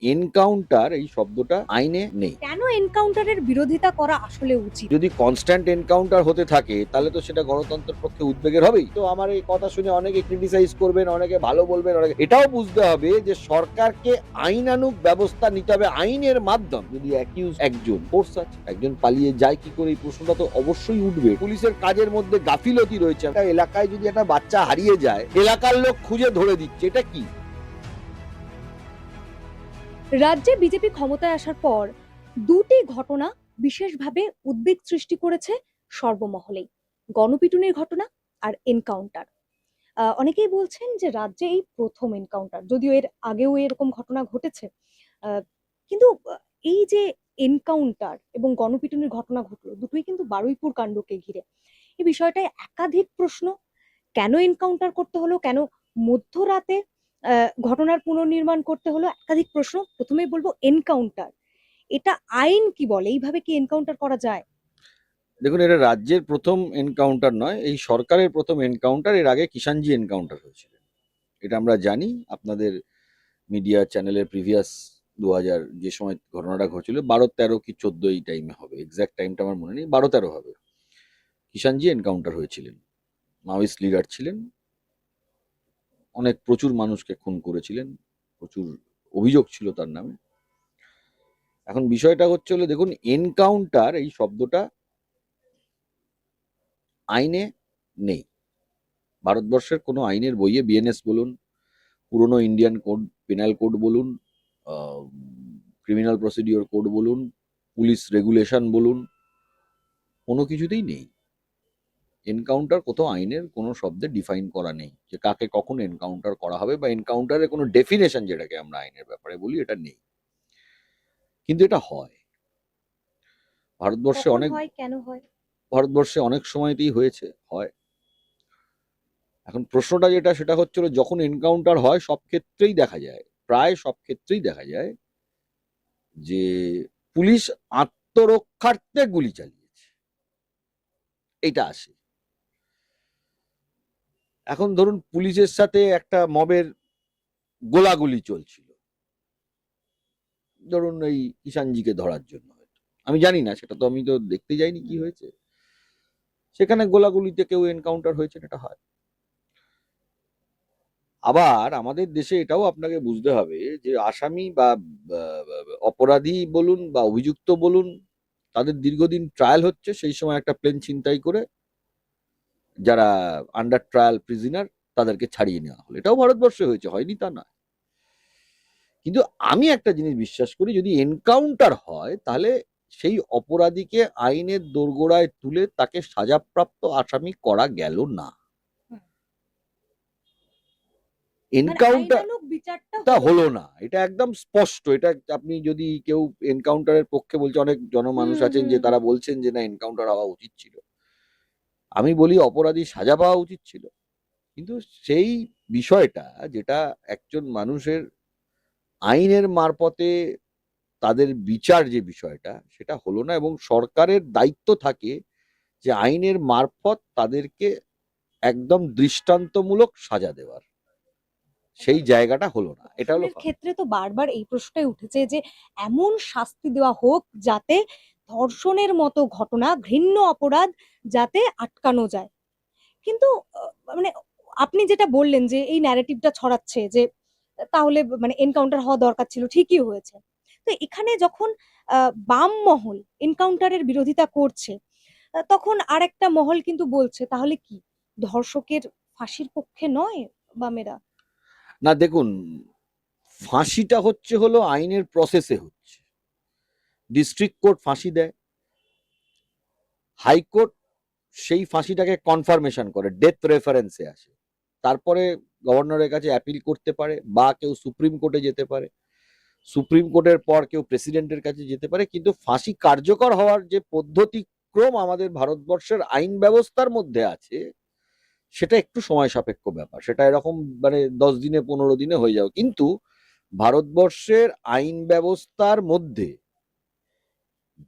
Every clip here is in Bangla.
এনকাউন্টার এই শব্দটা আইনে নেই। কেন এনকাউন্টারের বিরোধিতা করা আসলে উচিত? যদি কনস্ট্যান্ট এনকাউন্টার হতে থাকে তাহলে তো সেটা গণতন্ত্রের পক্ষে উদ্বেগের হবেই। তো আমার এই কথা শুনে অনেকে ক্রিটিসাইজ করবেন, অনেকে ভালো বলবেন, অনেকে এটাও বুঝতে হবে যে সরকারকে আইনানুগ ব্যবস্থা নিতে হবে আইনের মাধ্যমে। যদি অ্যাকিউজ একজন, ফোর্স আছে, একজন পালিয়ে যায় কি করে, এই প্রশ্নটা তো অবশ্যই উঠবে। পুলিশের কাজের মধ্যে গাফিলতি রয়েছে। একটা এলাকায় যদি একটা বাচ্চা হারিয়ে যায়, এলাকার লোক খুঁজে ধরে দিচ্ছে, এটা কি? রাজ্যে বিজেপি ক্ষমতায় আসার পর দুটি ঘটনা বিশেষভাবে উদ্বেগ সৃষ্টি করেছে সর্বমহলেই। গণপিটুনির ঘটনা আর এনকাউন্টার। অনেকেই বলছেন যে রাজ্যে এই প্রথম এনকাউন্টার, যদিও এর আগেও এরকম ঘটনা ঘটেছে। আহ, কিন্তু এই যে এনকাউন্টার এবং গণপিটুনির ঘটনা ঘটলো, দুটোই কিন্তু বারুইপুর কাণ্ডকে ঘিরে। এই বিষয়টায় একাধিক প্রশ্ন। কেন এনকাউন্টার করতে হলো, কেন মধ্যরাতে ঘটনার পুনর্নির্মাণ করতে হলো, একাধিক প্রশ্ন। প্রথমেই বলবো এনকাউন্টার, এটা আইন কি বলে? এইভাবে কি এনকাউন্টার করা যায়? দেখুন, এটা রাজ্যের প্রথম এনকাউন্টার নয়, এই সরকারের প্রথম এনকাউন্টার। এর আগে কিষাণজি এনকাউন্টার হয়েছিল, এটা আমরা জানি। আপনাদের মিডিয়া চ্যানেলের প্রিভিয়াস 2000 যে সময় ঘটনাটা ঘটেছিল, 12-13 কি 14 এই টাইমে হবে, এক্সাক্ট টাইমটা আমার মনে নেই, 12-13 হবে। কিষাণজি এনকাউন্টার হয়েছিলেন, মাওয়িস্ট লিডার ছিলেন, অনেক প্রচুর মানুষকে খুন করেছিলেন, প্রচুর অভিযোগ ছিল তার নামে। এখন বিষয়টা হচ্ছে হলো, দেখুন, এনকাউন্টার এই শব্দটা আইনে নেই। ভারতবর্ষের কোনো আইনের বইয়ে, বিএনএস বলুন, পুরনো ইন্ডিয়ান কোড, পেনাল কোড বলুন, ক্রিমিনাল প্রসিডিওর কোড বলুন, পুলিশ রেগুলেশন বলুন, কোনো কিছুতেই নেই। এনকাউন্টার কোথাও আইনের কোনো শব্দে ডিফাইন করা নেই যে কাকে কখন এনকাউন্টার করা হবে, বা এনকাউন্টারের কোনো ডেফিনেশন যেটাকে আমরা আইনের ব্যাপারে বলি, এটা নেই। কিন্তু এটা হয় ভারতবর্ষে, কখন অনেক হয়, কেন হয়? ভারতবর্ষে অনেক সময়তেই হয়েছে, হয়। এখন প্রশ্নটা যেটা, সেটা হচ্ছিল, যখন এনকাউন্টার হয় সব ক্ষেত্রেই দেখা যায়, প্রায় সব ক্ষেত্রেই দেখা যায় যে পুলিশ আত্মরক্ষার্থে গুলি চালিয়েছে, এটা আসে। এখন ধরুন, পুলিশের সাথে একটা মবের গোলাগুলি চলছিল, ধরুন এই কিষাণজিকে ধরার জন্য, হয়তো আমি জানি না, সেটা তো আমি তো দেখতে যাইনি কি হয়েছে, সেখানে গোলাগুলিতে কেউ এনকাউন্টার হয়েছে, এটা হয়। আবার আমাদের দেশে এটাও আপনাকে বুঝতে হবে যে আসামি বা অপরাধী বলুন বা অভিযুক্ত বলুন, তাদের দীর্ঘদিন ট্রায়াল হচ্ছে, সেই সময় একটা প্লেন ছিনতাই করে যারা আন্ডার ট্রায়াল প্রিজনার, তাদেরকে ছাড়িয়ে নেওয়া হলো। এটাও ভারতবর্ষে হয়েছে, হয়নি তা নয়। কিন্তু আমি একটা জিনিস বিশ্বাস করি, যদি এনকাউন্টার হয় তাহলে সেই অপরাধীকে আইনের দোরগোড়ায় তুলে তাকে সাজাপ্রাপ্ত আসামি করা গেল না। হুম। মানে এনকাউন্টার আইনানুগ বিচারটা তা হলো হলো না। না, এটা একদম স্পষ্ট। এটা আপনি যদি, কেউ এনকাউন্টারের পক্ষে বলছে, অনেক জনমানুষ হুম, আছেন হুম, যে হুম। তারা বলছেন যে না, এনকাউন্টার হওয়া উচিত ছিল। আমি বলি অপরাধী সাজা পাওয়া উচিত ছিল। কিন্তু সেই বিষয়টা, যেটা একজন মানুষের আইনের মারফতে তাদের বিচার, যে বিষয়টা, সেটা হলো না। এবং সরকারের দায়িত্ব থাকে যে আইনের মারফত তাদেরকে একদম দৃষ্টান্তমূলক সাজা দেওয়ার, সেই জায়গাটা হলো না, এটা হলো ধর্ষণের কথা। ক্ষেত্রে তো বারবার এই প্রশ্নটাই উঠেছে যে এমন শাস্তি দেওয়া হোক যাতে ধর্ষণের মতো ঘটনা, ঘৃণ্য অপরাধ যাতে আটকানো যায়। কিন্তু মানে আপনি যেটা বললেন যে এই ন্যারেটিভটা ছড়াচ্ছে যে তাহলে মানে এনকাউন্টার হওয়া দরকার ছিল, ঠিকই হয়েছে। তো এখানে যখন বাম মহল এনকাউন্টারের বিরোধিতা করছে, তখন আরেকটা মহল কিন্তু বলছে তাহলে কি ধর্ষকের ফাঁসির পক্ষে নয় বামেরা? না, দেখুন, ফাঁসিটা হচ্ছে হলো আইনের প্রসেসে হচ্ছে। ডিস্ট্রিক্ট কোর্ট ফাঁসি দেয়, হাইকোর্ট সেই ফাঁসিটাকে কনফার্মেশন করে, ডেথ রেফারেন্সে আসে, তারপরে গভর্নরের কাছে অ্যাপিল করতে পারে, বা কেউ সুপ্রিম কোর্টে যেতে পারে, সুপ্রিম কোর্টের পর কেউ প্রেসিডেন্টের কাছে যেতে পারে। কিন্তু ফাঁসি কার্যকর হওয়ার যে পদ্ধতিক্রম আমাদের ভারতবর্ষের আইন ব্যবস্থার মধ্যে আছে, সেটা একটু সময় সাপেক্ষ ব্যাপার। সেটা এরকম মানে 10 দিনে 15 দিনে হয়ে যাবে। কিন্তু ভারতবর্ষের আইন ব্যবস্থার মধ্যে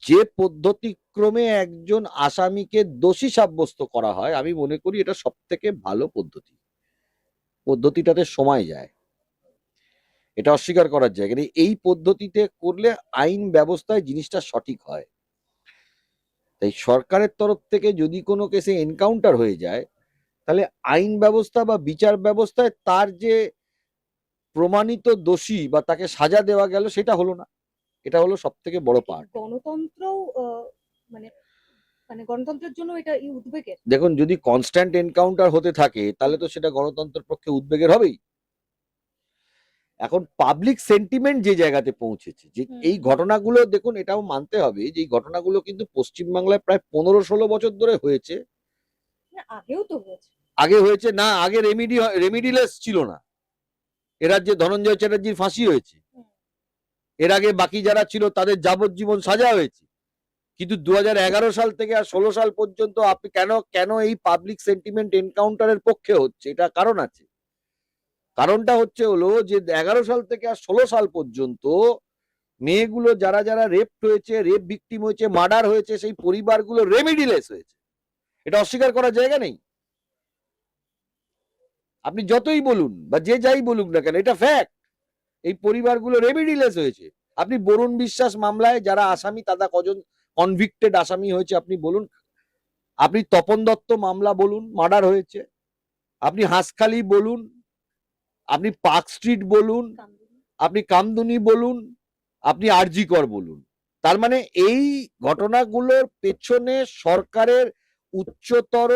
যে পদ্ধতিক্রমে একজন আসামিকে দোষী সাব্যস্ত করা হয়, আমি মনে করি এটা সব থেকে ভালো পদ্ধতি। পদ্ধতিটাতে সময় যায়, এটা অস্বীকার করার জায়গা নেই। এই পদ্ধতিতে করলে আইন ব্যবস্থায় জিনিসটা সঠিক হয়। তাই সরকারের তরফ থেকে যদি কোনো কেসে এনকাউন্টার হয়ে যায়, তাহলে আইন ব্যবস্থা বা বিচার ব্যবস্থায় তার যে প্রমাণিত দোষী বা তাকে সাজা দেওয়া গেল সেটা হলো না। এটা হলো সব থেকে বড় পার্ট। গণতন্ত্রও মানে মানে গণতন্ত্রের জন্য এটা উদ্বেগের। দেখুন, যদি কনস্ট্যান্ট এনকাউন্টার হতে থাকে তাহলে তো সেটা গণতন্ত্রের পক্ষে উদ্বেগের হবেই। এখন পাবলিক সেন্টিমেন্ট যে জায়গাতে পৌঁছেছে, যে এই ঘটনাগুলো, দেখুন এটাও মানতে হবে যে এই ঘটনাগুলো কিন্তু পশ্চিমবাংলায় প্রায় 15-16 বছর ধরে হয়েছে। না, আগেও তো হয়েছে। আগে হয়েছে না, আগে রেমিডিলেস ছিল না। এ রাজ্যে ধনঞ্জয় চ্যাটার্জির ফাঁসি হয়েছে, এর আগে বাকি যারা ছিল তাদের যাবজ্জীবন সাজা হয়েছে। কিন্তু 2011 সাল থেকে আর 16 সাল পর্যন্ত আপনি কেন কেন এই পাবলিক সেন্টিমেন্ট এনকাউন্টারের পক্ষে হচ্ছে, এটা কারণ আছে। কারণটা হচ্ছে হলো যে 11 সাল থেকে আর 16 সাল পর্যন্ত মেয়েগুলো যারা যারা রেপ হয়েছে, রেপ ভিকটিম হয়েছে, মার্ডার হয়েছে, সেই পরিবারগুলো রেমিডিলেস হয়েছে। এটা অস্বীকার করার জায়গা নেই। আপনি যতই বলুন বা যে যাই বলুক না কেন, এটা ফ্যাক্ট। এই পরিবারগুলো রেমিডিলেস হয়েছে। আপনি বরুণ বিশ্বাস মামলায় যারা আসামি, তারা কজন কনভিক্টেড আসামি হয়েছে আপনি বলুন। আপনি তপন দত্ত মামলা বলুন, মার্ডার হয়েছে। আপনি হাঁসখালি বলুন, আপনি পার্ক স্ট্রিট বলুন, আপনি কামদুনি বলুন, আপনি আরজি কর বলুন। তার মানে এই ঘটনাগুলোর পেছনে সরকারের উচ্চতর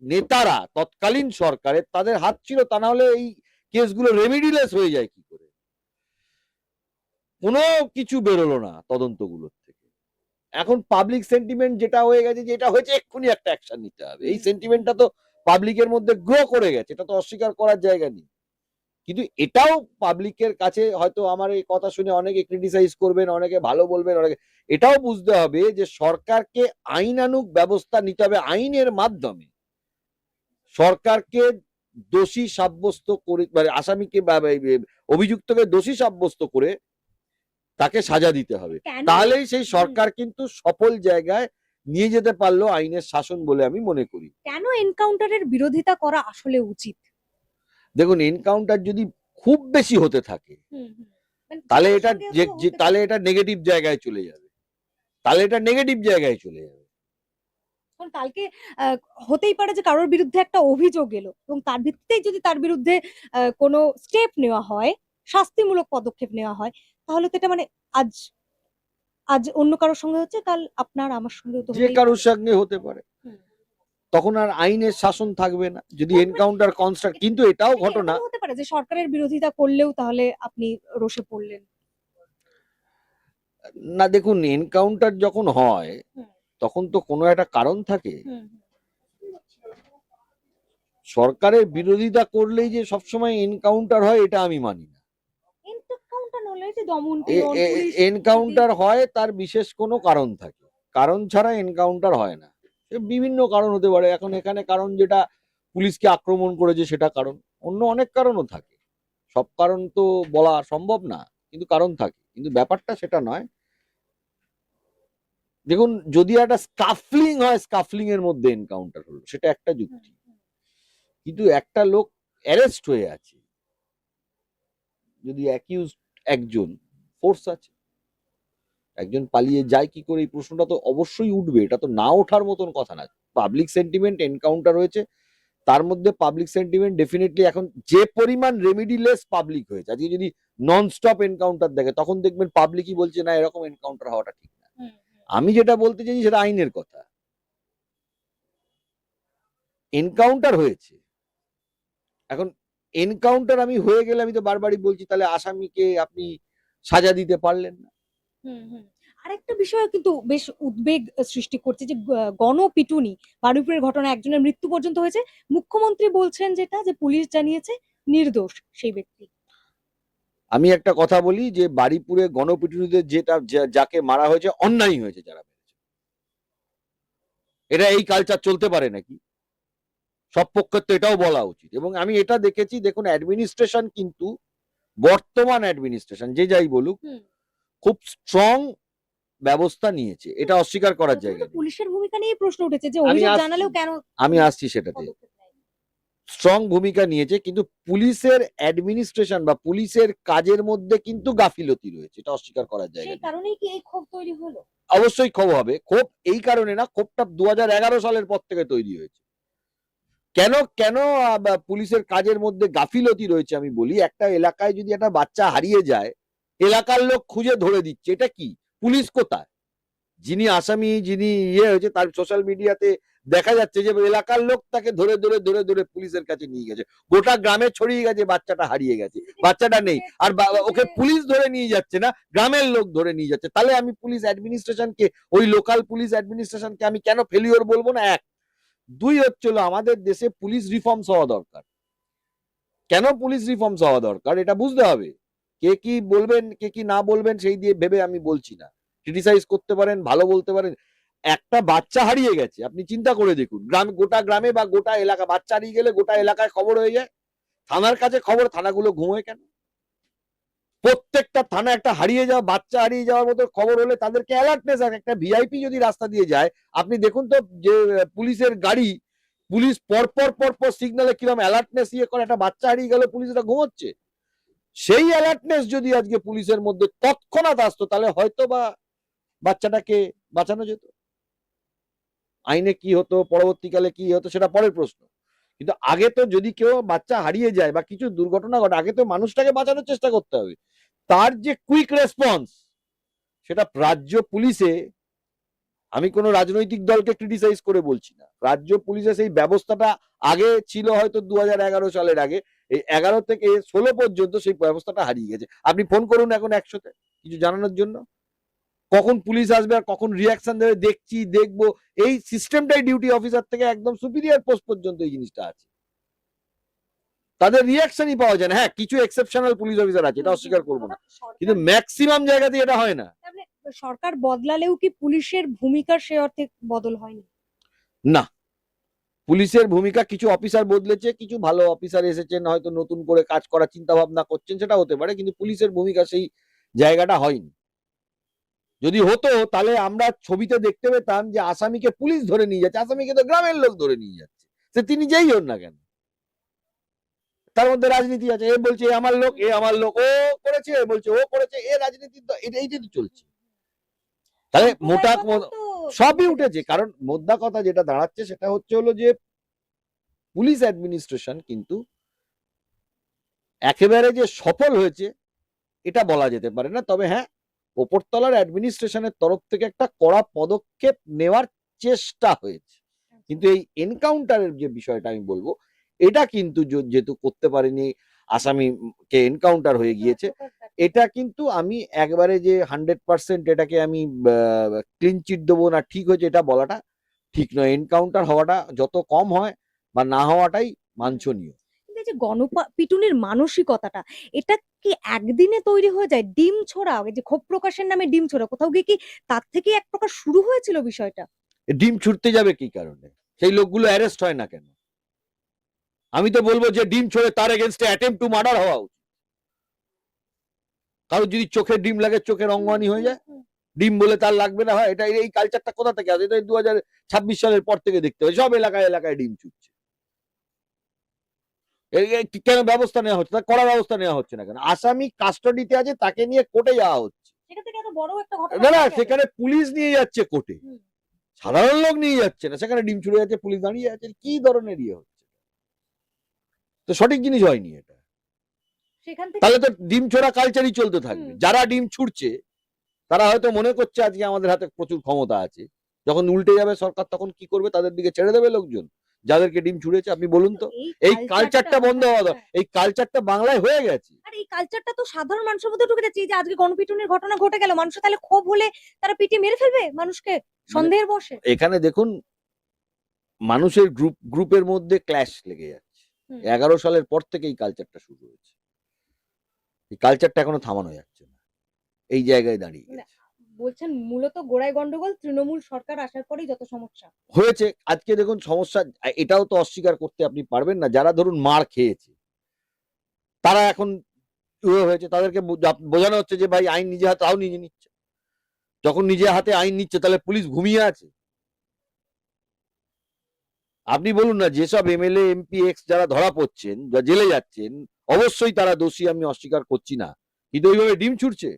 নেতারা, তৎকালীন সরকারের তাদের হাত ছিল, তা না হলে এই কেসগুলো রেমিডিলেস হয়ে যায় কি করে? কোনো কিছু বেরোলো না তদন্তগুলোর থেকে। এখন পাবলিক সেন্টিমেন্ট যেটা হয়ে গেছে, যে এটা হয়েছে এক্ষুনি একটা অ্যাকশন নিতে হবে, এই সেন্টিমেন্টটা তো পাবলিকের মধ্যে গ্রো করে গেছে, এটা তো অস্বীকার করার জায়গা নেই। কিন্তু এটাও পাবলিকের কাছে হয়তো আমার এই কথা শুনে অনেকে ক্রিটিসাইজ করবেন, অনেকে ভালো বলবেন, অনেকে, এটাও বুঝতে হবে যে সরকারকে আইনানুগ ব্যবস্থা নিতে হবে। আইনের মাধ্যমে সরকারকে দোষী সাব্যস্ত করে, মানে আসামিকে বা অভিযুক্তকে দোষী সাব্যস্ত করে তাকে সাজা দিতে হবে। তাহলেই সেই সরকার কিন্তু সফল জায়গায় নিয়ে যেতে পারলো আইনের শাসন বলে আমি মনে করি। কেন এনকাউন্টারের বিরোধিতা করা আসলে উচিত? দেখুন, এনকাউন্টার যদি খুব বেশি হতে থাকে মানে তাহলে যেটার এটা সঙ্গে হয়তো হতে তাহলে পারে। এটা নেগেটিভ জায়গায় চলে যাবে। তাহলে এটা নেগেটিভ জায়গায় চলে যাবে। কারণ কালকে আহ, হতেই পারে যে কারোর বিরুদ্ধে একটা অভিযোগ এলো এবং তার ভিত্তিতেই যদি তার বিরুদ্ধে কোনো স্টেপ নেওয়া হয়, শাস্তিমূলক পদক্ষেপ নেওয়া হয়, তাহলে তো এটা মানে আজ আজ অন্য কারোর সঙ্গে হচ্ছে, কাল আপনার আমার সঙ্গে তো যে হতেই কারোর পারে। সঙ্গে হতে পারে, হুম। তখন আর আইনের শাসন থাকবে না যদি মানে এনকাউন্টার কনস্ট্রাক্ট। কিন্তু এটাও এটা কি ঘটনা, এরকমও হতে পারে যে সরকারের বিরোধিতা করলেও তাহলে আপনি রোষে পড়লেন? না দেখুন, এনকাউন্টার যখন হয় হুম, তখন তো কোনো একটা কারণ থাকে। হুম, সরকারের বিরোধিতা করলেই যে সবসময় এনকাউন্টার হয় এটা আমি মানি না। এনকাউন্টার নলে যে দমন পীড়ন পুলিশ এনকাউন্টার হয় তার বিশেষ কোনো কারণ থাকে, কারণ ছাড়া এনকাউন্টার হয় না। সে বিভিন্ন কারণ হতে পারে। এখন এখানে কারণ যেটা পুলিশকে আক্রমণ করেছে সেটা কারণ, অন্য অনেক কারণও থাকে। সব কারণ তো বলা সম্ভব না, কিন্তু কারণ থাকে। কিন্তু ব্যাপারটা সেটা নয়। দেখুন, যদি একটা স্কাফলিং হয়, স্কাফলিং এর মধ্যে এনকাউন্টার হলো, সেটা একটা যুক্তি। কিন্তু একটা লোক অ্যারেস্ট হয়ে আছে, যদি অ্যাকিউজ একজন, ফোর্স আছে, একজন পালিয়ে যায় কি করে, এই প্রশ্নটা তো অবশ্যই উঠবে। এটা তো না ওঠার মতন কথা না। পাবলিক সেন্টিমেন্ট এনকাউন্টার হয়েছে, তার মধ্যে পাবলিক সেন্টিমেন্ট ডেফিনেটলি, এখন যে পরিমাণ রেমিডিলেস পাবলিক হয়েছে, আজকে যদি নন স্টপ এনকাউন্টার দেখে তখন দেখবেন পাবলিকই বলছে না, এরকম এনকাউন্টার হওয়াটা ঠিক না। আমি যেটা বলতে চাইছি সেটা আইনের কথা। এনকাউন্টার হয়েছে, এখন এনকাউন্টার আমি হয়ে গেলে, আমি তো বারবারই বলছি, তাহলে আসামিকে আপনি সাজা দিতে পারলেন না। হুম, হুম। আরেকটা বিষয় কিন্তু বেশ উদ্বেগ সৃষ্টি করছে যে গণপিটুনি, বারুইপুরের ঘটনা, একজনের মৃত্যু পর্যন্ত হয়েছে। মুখ্যমন্ত্রী বলছেন যেটা, যে পুলিশ জানিয়েছে নির্দোষ সেই ব্যক্তি। আমি একটা কথা বলি যে বারুইপুরে গণপিটুনিতে যেটা যাকে মারা হয়েছে, অন্যায় হয়েছে যারা মেরেছে। এটা এই কালচার চলতে পারে নাকি? সব পক্ষের তো এটাও বলা উচিত। এবং আমি এটা দেখেছি, দেখুন অ্যাডমিনিস্ট্রেশন কিন্তু, বর্তমান অ্যাডমিনিস্ট্রেশন যে যাই বলুক, খুব স্ট্রং ব্যবস্থা নিয়েছে, এটা অস্বীকার করার প্রথমে জায়গা তো নেই। পুলিশের ভূমিকা নিয়ে প্রশ্ন উঠেছে যে আমি অভিযোগ আসছি, জানালেও কেন আমি পুলিশ আসছি সেটাতে। পদক্ষেপ নেয়নি? স্ট্রং ভূমিকা নিয়েছে, কিন্তু পুলিশের অ্যাডমিনিস্ট্রেশন বা পুলিশের কাজের মধ্যে কিন্তু গাফিলতি রয়েছে, এটা অস্বীকার করার জায়গা সেই নেই। কারণেই কি এই ক্ষোভ তৈরি হলো? অবশ্যই ক্ষোভ হবে। ক্ষোভ এই কারণে না, ক্ষোভটা 2011 সালের পর থেকে তৈরি হয়েছে। কেন কেন পুলিশের কাজের মধ্যে গাফিলতি রয়েছে আমি বলি। একটা এলাকায় যদি একটা বাচ্চা হারিয়ে যায়, এলাকার লোক খুঁজে ধরে দিচ্ছে, এটা কি? পুলিশ কোথায়? যিনি আসামি, যিনি হয়েছে, তার সোশ্যাল মিডিয়াতে দেখা যাচ্ছে যে এলাকার লোক তাকে ধরে ধরে ধরে ধরে পুলিশের কাছে নিয়ে গেছে, গোটা গ্রামে ছড়িয়ে গেছে বাচ্চাটা হারিয়ে গেছে, বাচ্চাটা নেই, আর ওকে পুলিশ ধরে নিয়ে যাচ্ছে না, গ্রামের লোক ধরে নিয়ে যাচ্ছে। তাহলে আমি পুলিশ অ্যাডমিনিস্ট্রেশনকে, ওই লোকাল পুলিশ অ্যাডমিনিস্ট্রেশনকে আমি কেন ফেলিওর বলবো না? এক। দুই হচ্ছিল, আমাদের দেশে পুলিশ রিফর্মস হওয়া দরকার। কেন পুলিশ রিফর্মস হওয়া দরকার এটা বুঝতে হবে। কে কি বলবেন, কে কি না বলবেন সেই দিয়ে ভেবে আমি বলছি না। ক্রিটিসাইজ করতে পারেন, ভালো বলতে পারেন। একটা বাচ্চা হারিয়ে গেছে, আপনি চিন্তা করে দেখুন, গোটা গ্রামে বা গোটা এলাকা বাচ্চা হারিয়ে গেলে গোটা এলাকায় খবর হয়ে যায়। থানার কাছে খবর, থানাগুলো ঘুমোয় কেন? প্রত্যেকটা থানা একটা হারিয়ে যাওয়া বাচ্চা হারিয়ে যাওয়ার মতো খবর হলে তাদেরকে অ্যালার্টনেস। একটা ভিআইপি যদি রাস্তা দিয়ে যায়, আপনি দেখুন তো যে পুলিশের গাড়ি, পুলিশ পরপর সিগনালে কিরকম অ্যালার্টনেস করে। একটা বাচ্চা হারিয়ে গেলে পুলিশরা ঘুমোচ্ছে। সেই অ্যালার্টনেস যদি আজকে পুলিশের মধ্যে তৎক্ষণাৎ আসতো, তাহলে হয়তো বা বাচ্চাটাকে বাঁচানো যেত। আইনে কি হতো, পরবর্তীকালে কি হতো, সেটা পরের প্রশ্ন। কিন্তু আগে তো যদি কেউ বাচ্চা হারিয়ে যায় বা কিছু দুর্ঘটনা ঘটে, আগে তো মানুষটাকে বাঁচানোর চেষ্টা করতে হবে। তার যে কুইক রেসপন্স, সেটা রাজ্য পুলিশে, আমি কোনো রাজনৈতিক দলকে ক্রিটিসাইজ করে বলছি না, রাজ্য পুলিশে সেই ব্যবস্থাটা আগে ছিল হয়তো 2011 সালের আগে। এই 11 থেকে 16 পর্যন্ত সেই ব্যবস্থাটা হারিয়ে গেছে। আপনি ফোন করুন এখন 100-তে কিছু জানানোর জন্য, কখন পুলিশ আসবে আর কখন রিয়াকশন দেবে দেখছি, দেখবো। এই সিস্টেমটাই ডিউটি অফিসার থেকে একদম সুপিরিয়র পোস্ট পর্যন্ত এই জিনিসটা আছে, তাদের রিয়াকশনই পাওয়া যায় না। হ্যাঁ, কিছু এক্সেপশনাল পুলিশ অফিসার আছে, এটা অস্বীকার করবো না, কিন্তু ম্যাক্সিমাম জায়গাতে এটা হয় না। সরকার বদলালেও কি পুলিশের ভূমিকার সে অর্থে বদল হয়নি? না, পুলিশের ভূমিকা, কিছু অফিসার বদলেছে, কিছু ভালো অফিসার এসেছেন, হয়তো নতুন করে কাজ করার চিন্তা ভাবনা করছেন, সেটা হতে পারে, কিন্তু পুলিশের ভূমিকা সেই জায়গাটা হয়নি। যদি হতো তাহলে আমরা ছবিতে দেখতে পেতাম যে আসামিকে পুলিশ ধরে নিয়ে যাচ্ছে, আসামিকে তো গ্রামের লোক ধরে নিয়ে যাচ্ছে, সে তিনি যেই হন না কেন। তার মধ্যে রাজনীতি আছে, এ বলছে এ আমার লোক, এ আমার লোক, ও করেছে, এ বলছে ও করেছে, এ রাজনীতি তো এইটাই তো চলছে। তাহলে মোটা সবই উঠেছে, কারণ মোদ্দা কথা যেটা দাঁড়াচ্ছে সেটা হচ্ছে হলো যে পুলিশ অ্যাডমিনিস্ট্রেশন কিন্তু একেবারে যে সফল হয়েছে এটা বলা যেতে পারে না। তবে হ্যাঁ, ওপরতলার অ্যাডমিনিস্ট্রেশনের তরফ থেকে একটা কড়া পদক্ষেপ নেওয়ার চেষ্টা হয়েছে, কিন্তু এই এনকাউন্টারের যে বিষয়টা আমি বলবো, এটা কিন্তু যেহেতু করতে পারেনি, আসামিকে এনকাউন্টার হয়ে গিয়েছে, এটা কিন্তু আমি একবারে যে 100% এটাকে আমি ক্লিন চিট দেবো না ঠিক হয়েছে এটা বলাটা ঠিক নয়। এনকাউন্টার হওয়াটা যত কম হয় বা না হওয়াটাই বাঞ্ছনীয়। কিন্তু এই যে গণপিটুনির মানসিকতাটা, এটা কি একদিনে তৈরি হয়ে যায়? ডিম ছোড়া, ওই যে ক্ষোভ প্রকাশের নামে ডিম ছোড়া, কোথাও গিয়ে কি তার থেকে এক প্রকার শুরু হয়েছিল বিষয়টা? ডিম ছুটতে যাবে কি কারণে? সেই লোকগুলো অ্যারেস্ট হয় না কেন? আমি তো বলবো যে ডিম ছড়ে তার এগেনস্টে অ্যাটেম্প টু মার্ডার হওয়া উচিত। কারো যদি চোখে ডিম লাগে, চোখের অঙ্গহানি হয়ে যায়, ডিম বলে তার লাগবে না? হয় এটা, এই কালচারটা কোথা থেকে আসে? এটা 2026 সালের পর থেকে দেখতে হবে সব এলাকায় এলাকায় ডিম ছুটছে। কেন ব্যবস্থা নেওয়া হচ্ছে? কড়া ব্যবস্থা নেওয়া হচ্ছে না কেন? আসামি কাস্টাডিতে আছে, তাকে নিয়ে কোর্টে যাওয়া হচ্ছে। সেটা থেকে এত বড় একটা ঘটনা না না, ঘটে গেল। সেখানে পুলিশ নিয়ে যাচ্ছে কোর্টে, সাধারণ লোক নিয়ে যাচ্ছে না। সেখানে ডিম ছুড়ে যাচ্ছে, পুলিশ দাঁড়িয়ে আছে, কি ধরনের হচ্ছে? তো সঠিক জিনিস হয়নি এটা। সেখান থেকে তাহলে তো ডিম ছোড়া কালচারই চলতে থাকবে। যারা ডিম ছুটছে তারা হয়তো মনে করছে আজকে আমাদের হাতে প্রচুর ক্ষমতা আছে, যখন উল্টে যাবে সরকার তখন কি করবে? তাদের দিকে ছেড়ে দেবে লোকজন যাদেরকে ডিম ছুড়েছে। আপনি বলুন তো, এই কালচারটা বন্ধ হওয়া দরকার। এই কালচারটা বাংলায় হয়ে গেছে। আর এই কালচারটা তো সাধারণ মানুষের মধ্যে ঢুকে যাচ্ছে। এই যে আজকে গণপিটুনির ঘটনা ঘটে গেল, মানুষের তাহলে ক্ষোভ হলে তারা পিটিয়ে মেরে ফেলবে মানুষকে সন্দেহের বশে। এখানে দেখুন, মানুষের গ্রুপের মধ্যে ক্ল্যাশ লেগে যাচ্ছে। 11 সালের পর থেকে এই কালচারটা শুরু হয়েছে। এই কালচারটা এখনো থামানো যাচ্ছে না, এই জায়গায় দাঁড়িয়ে গেছে। বলছেন মূলত গোড়ায় গন্ডগোল তৃণমূল সরকার আসার পরেই যত সমস্যা হয়েছে। আজকে দেখুন সমস্যা, এটাও তো অস্বীকার করতে আপনি পারবেন না, যারা ধরুন মার খেয়েছে তারা এখন হয়েছে, তাদেরকে বোঝানো হচ্ছে যে ভাই আইন নিজে হাতে, তাও নিজে নিচ্ছে। যখন নিজে হাতে আইন নিচ্ছে তাহলে পুলিশ ঘুমিয়ে আছে? আপনি বলুন না, যেসব এমএলএ এমপি এক্স যারা ধরা পড়ছেন বা জেলে যাচ্ছেন, অবশ্যই তারা দোষী, আমি অস্বীকার করছি না, কিন্তু ওইভাবে ডিম ছুটছে,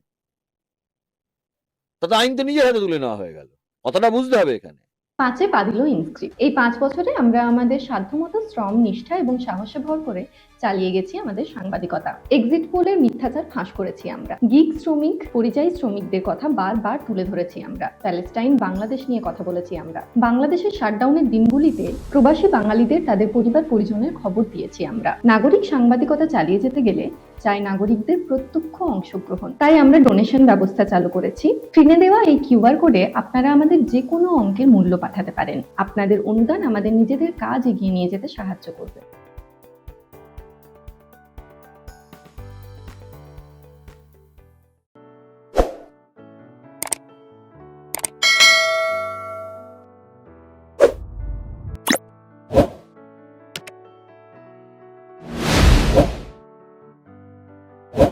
তাতে আইন তো নিজের হাতে তুলে নেওয়া হয়ে গেল। কথাটা বুঝতে হবে এখানে। 5-এ পা দিল ইনস্ক্রিপ্ট। এই 5 বছরে আমরা আমাদের সাধ্যমতো শ্রম, নিষ্ঠা এবং সাহসে ভর করে চালিয়ে গেছি আমাদের সাংবাদিকতা। এক্সিট পোলের মিথ্যাচার ফাঁস করেছি আমরা। গিগ শ্রমিক, পরিযায়ী শ্রমিকদের কথা বারবার তুলে ধরেছি আমরা। প্যালেস্টাইন, বাংলাদেশ নিয়ে কথা বলেছি আমরা। বাংলাদেশের শাটডাউনের দিনগুলিতে প্রবাসী বাঙালিদের তাদের পরিবার পরিজনের খবর দিয়েছি আমরা। নাগরিক সাংবাদিকতা চালিয়ে যেতে গেলে চাই নাগরিকদের প্রত্যক্ষ অংশগ্রহণ। তাই আমরা ডোনেশন ব্যবস্থা চালু করেছি। স্ক্রিনে দেওয়া এই কিউআর কোডে আপনারা আমাদের যে কোনো অঙ্কের মূল্য পাঠাতে পারেন। আপনাদের অনুদান আমাদের নিজেদের কাজ এগিয়ে নিয়ে যেতে সাহায্য করবে।